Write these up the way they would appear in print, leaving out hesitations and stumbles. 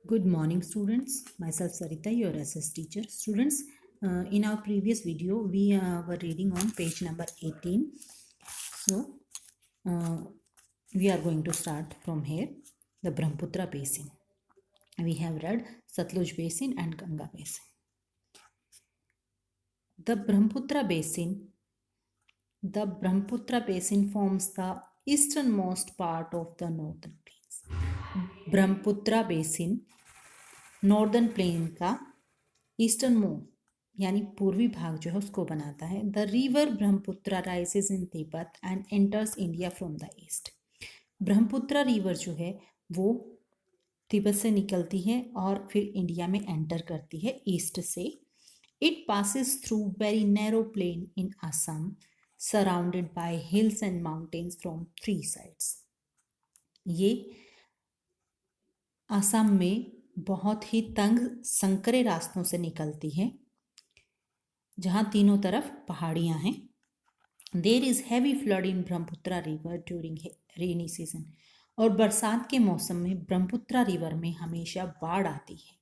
Good morning, students. Myself Sarita, your SS teacher. Students, in our previous video, we were reading on page number 18. So, uh, we are going to start from here. The Brahmaputra Basin. We have read Satluj Basin and Ganga Basin. The Brahmaputra Basin forms the easternmost part of the northern plains. Brahmaputra Basin northern plain का eastern most यानी पूर्वी भाग जो है उसको बनाता है. The river Brahmaputra rises in Tibet and enters India from the east. Brahmaputra river जो है वो तिब्बत से निकलती है और फिर इंडिया में एंटर करती है ईस्ट से. It passes through very narrow plain in Assam surrounded by hills and mountains from 3 sides. ये असम में बहुत ही तंग संकरे रास्तों से निकलती है जहां तीनों तरफ पहाड़ियां हैं. There is heavy flood in Brahmaputra river during rainy season. और बरसात के मौसम में ब्रह्मपुत्र रिवर में हमेशा बाढ़ आती है.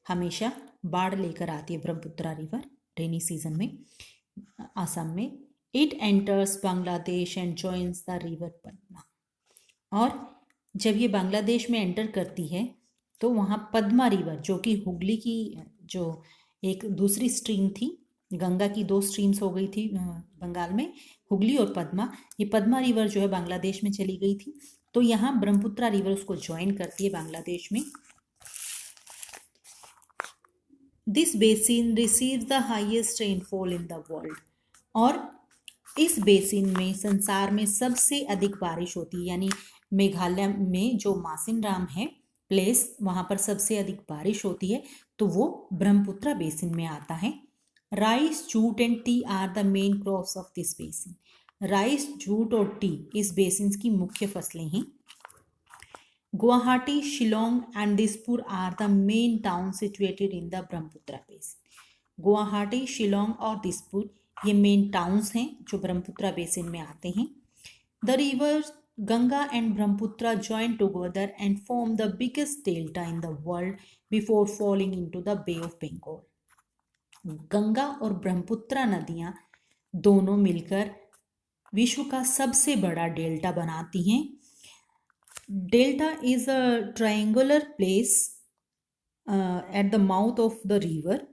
हमेशा बाढ़ लेकर आती है ब्रह्मपुत्र रिवर रेनी सीजन में असम में. It enters Bangladesh and joins the river Padma. और जब ये बांग्लादेश में एंटर करती है तो वहाँ पद्मा रिवर जो कि हुगली की जो एक दूसरी स्ट्रीम थी, गंगा की 2 स्ट्रीम्स हो गई थी बंगाल में, हुगली और पद्मा. ये पद्मा रिवर जो है बांग्लादेश में चली गई थी, तो यहाँ ब्रह्मपुत्र रिवर उसको ज्वाइन करती है बांग्लादेश में. This basin receives the highest rainfall in the world. और इस बेसिन में संसार में सबसे अधिक बारिश होती है. यानी मेघालय में जो मासिनराम है प्लेस, वहाँ पर सबसे अधिक बारिश होती है, तो वो ब्रह्मपुत्र बेसिन में आता है. Rice, jute and tea are the main crops of this basin. Rice, jute और टी इस बेसिन की मुख्य फसलें हैं. Guwahati, Shillong and Dispur are the main town situated in the Brahmaputra basin. Guwahati, Shillong और दिसपुर ये मेन टाउन्स हैं जो ब्रह्मपुत्र बेसिन में आते हैं. The reverse Ganga and Brahmaputra join together and form the biggest delta in the world before falling into the Bay of Bengal. Ganga और ब्रह्मपुत्र नदियां दोनों मिलकर विश्व का सबसे बड़ा डेल्टा बनाती हैं. Delta is a triangular place at the mouth of the river.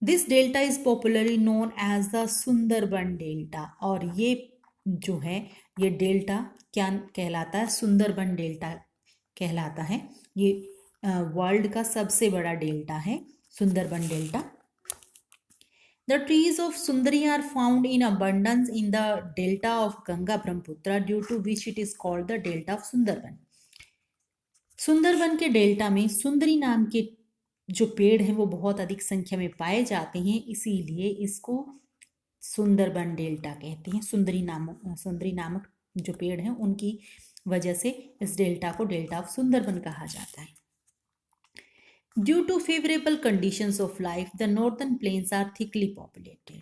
This delta is popularly known as the Sundarban delta. और ये जो है ये डेल्टा क्या कहलाता है? सुंदरबन डेल्टा कहलाता है. ये वर्ल्ड का सबसे बड़ा डेल्टा है Sundarban delta. The trees of sundari are found in abundance in the delta of Ganga Brahmaputra due to which it is called the delta of Sundarban. Sundarban के डेल्टा में सुंदरी नाम के जो पेड़ हैं वो बहुत अधिक संख्या में पाए जाते हैं, इसीलिए इसको सुंदरबन डेल्टा कहते हैं. सुंदरी नामक जो पेड़ हैं उनकी वजह से इस डेल्टा को डेल्टा ऑफ सुंदरबन कहा जाता है. Due to favourable conditions of life the northern plains are thickly populated.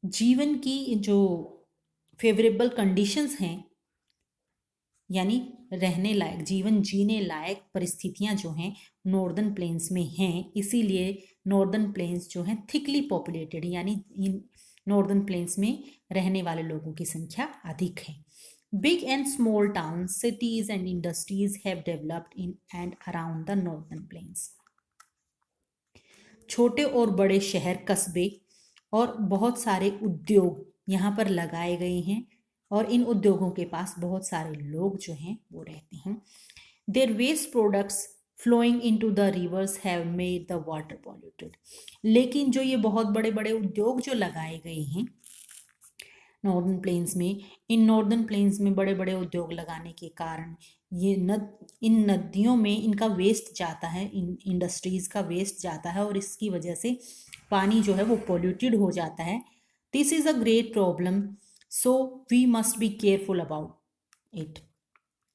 जीवन की जो फेवरेबल कंडीशंस हैं यानी रहने लायक, जीवन जीने लायक परिस्थितियां जो हैं नॉर्दर्न प्लेन्स में हैं, इसीलिए नॉर्दर्न प्लेन्स जो हैं थिकली पॉपुलेटेड, यानी इन नॉर्दर्न प्लेन्स में रहने वाले लोगों की संख्या अधिक है. Big and small town, cities and industries have developed in and around the northern planes. छोटे और बड़े शहर, कस्बे और बहुत सारे उद्योग यहाँ पर लगाए गए हैं और इन उद्योगों के पास बहुत सारे लोग जो हैं वो रहते हैं. Their waste products flowing into the rivers have made the water polluted. लेकिन जो ये बहुत बड़े बड़े उद्योग जो लगाए गए हैं नॉर्दर्न प्लेन्स में, इन नॉर्दर्न प्लेन्स में बड़े बड़े उद्योग लगाने के कारण ये इन नदियों में इनका वेस्ट जाता है, इन इंडस्ट्रीज का वेस्ट जाता है और इसकी वजह से पानी जो है वो पॉल्यूटेड हो जाता है. This is a great problem, so we must be careful about it.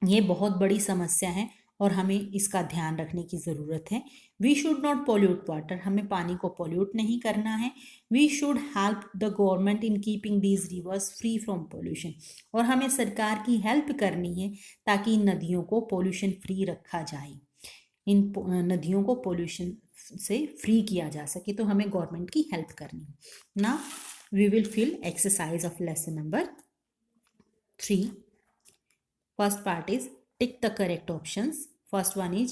ये बहुत बड़ी समस्या है और हमें इसका ध्यान रखने की ज़रूरत है। We should not pollute water, हमें पानी को पोल्यूट नहीं करना है। We should help the government in keeping these rivers free from pollution, और हमें सरकार की हेल्प करनी है ताकि इन नदियों को पोल्यूशन फ्री रखा जाए, इन नदियों को पोल्यूशन से फ्री किया जा सके, तो हमें गवर्नमेंट की हेल्प करनी है ना। We will fill exercise of lesson number 3. First part is tick the correct options. First one is,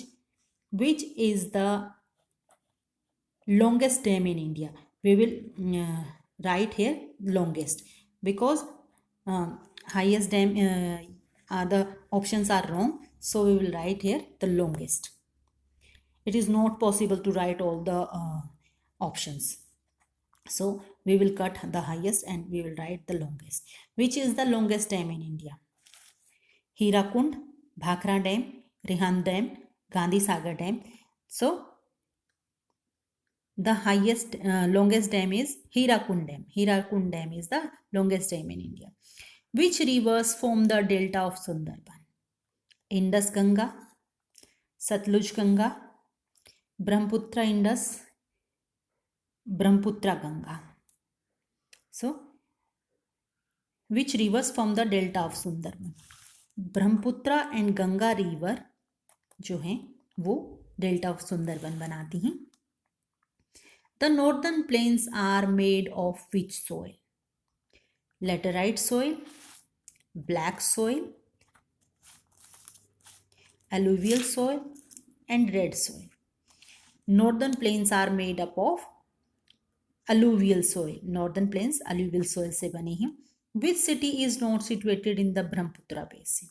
which is the longest dam in India? We will write here longest, because highest dam the options are wrong, so we will write here the longest. It is not possible to write all the options, so we will cut the highest and we will write the longest. Which is the longest dam in India? Hirakund, Bhakra Dam, Rihand Dam, Gandhi Sagar Dam. So the highest longest dam is Hirakund Dam. Hirakund Dam is the longest dam in India. Which rivers form the delta of Sundarban? Indus Ganga, Satluj Ganga, Brahmaputra Indus, Brahmaputra Ganga. So which rivers form the delta of Sundarban? Brahmaputra and Ganga river जो हैं वो delta of Sundarban बनाती हैं. The northern plains are made of which soil? Laterite soil, black soil, alluvial soil and red soil. Northern plains are made up of alluvial soil. Northern plains alluvial soil से बने हैं. Which city is not situated in the Brahmaputra basin?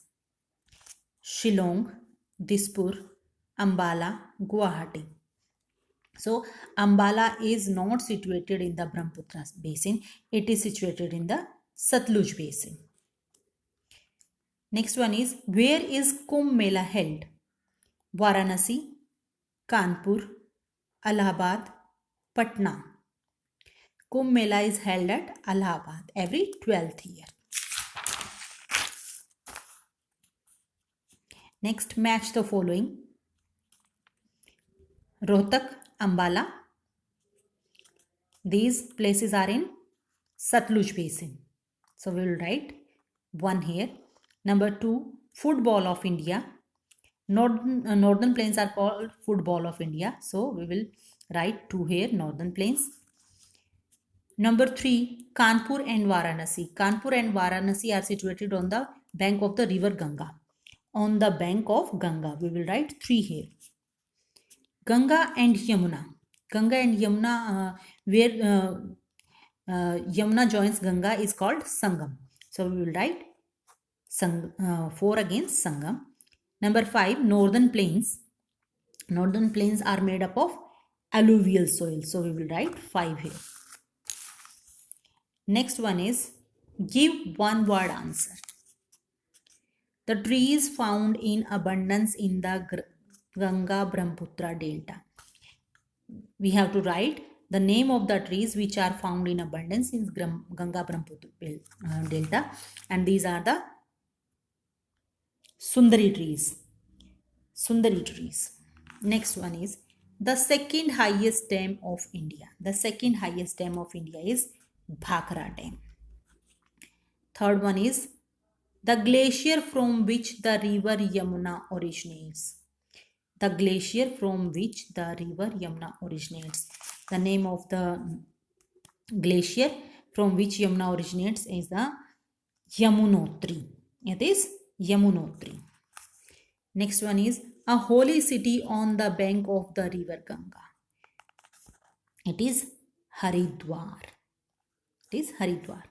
Shillong, Dispur, Ambala, Guwahati. So Ambala is not situated in the Brahmaputra basin. It is situated in the Satluj basin. Next one is, where is Kumbh Mela held? Varanasi, Kanpur, Allahabad, Patna. Kumbh Mela is held at Allahabad every 12th year. Next, match the following. Rohtak, Ambala. These places are in Satluj basin. So we will write 1 here. Number 2, football of India. Northern plains are called football of India. So we will write 2 here, northern plains. Number 3, Kanpur and Varanasi. Kanpur and Varanasi are situated on the bank of the river Ganga. On the bank of Ganga, we will write 3 here. Ganga and Yamuna. Ganga and Yamuna, where Yamuna joins Ganga is called Sangam. So we will write 4 against Sangam. Number 5, northern plains. Northern plains are made up of alluvial soil. So we will write 5 here. Next one is, give one word answer. The trees found in abundance in the Ganga Brahmaputra delta. We have to write the name of the trees which are found in abundance in Ganga Brahmaputra delta, and these are the Sundari trees. Sundari trees. Next one is, the second highest dam of India. The second highest dam of India is Bhakra Dam. Third one is, the glacier from which the river Yamuna originates. The glacier from which the river Yamuna originates. The name of the glacier from which Yamuna originates is the Yamunotri. It is Yamunotri. Next one is, a holy city on the bank of the river Ganga. It is Haridwar. It is Haridwar.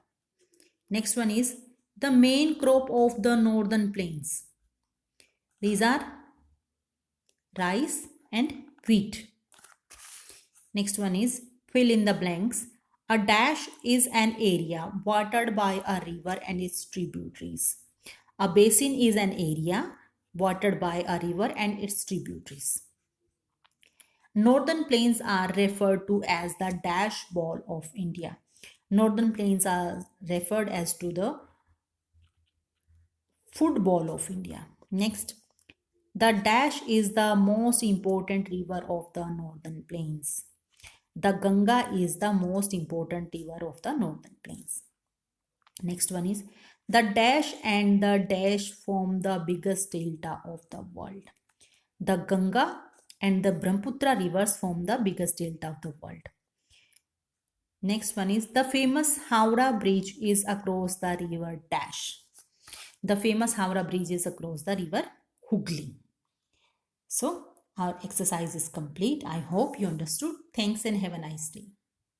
Next one is, the main crop of the northern plains. These are rice and wheat. Next one is, fill in the blanks. A dash is an area watered by a river and its tributaries. A basin is an area watered by a river and its tributaries. Northern plains are referred to as the dash ball of India. Northern plains are referred as to the football of India. Next, The dash is the most important river of the northern plains. The Ganga is the most important river of the northern plains. Next one is the dash and the dash form the biggest delta of the world. The Ganga and the Brahmaputra rivers form the biggest delta of the world. Next one is the famous Howrah Bridge is across the river dash. The famous Howrah Bridge is across the river Hooghly. So our exercise is complete. I hope you understood. Thanks and have a nice day.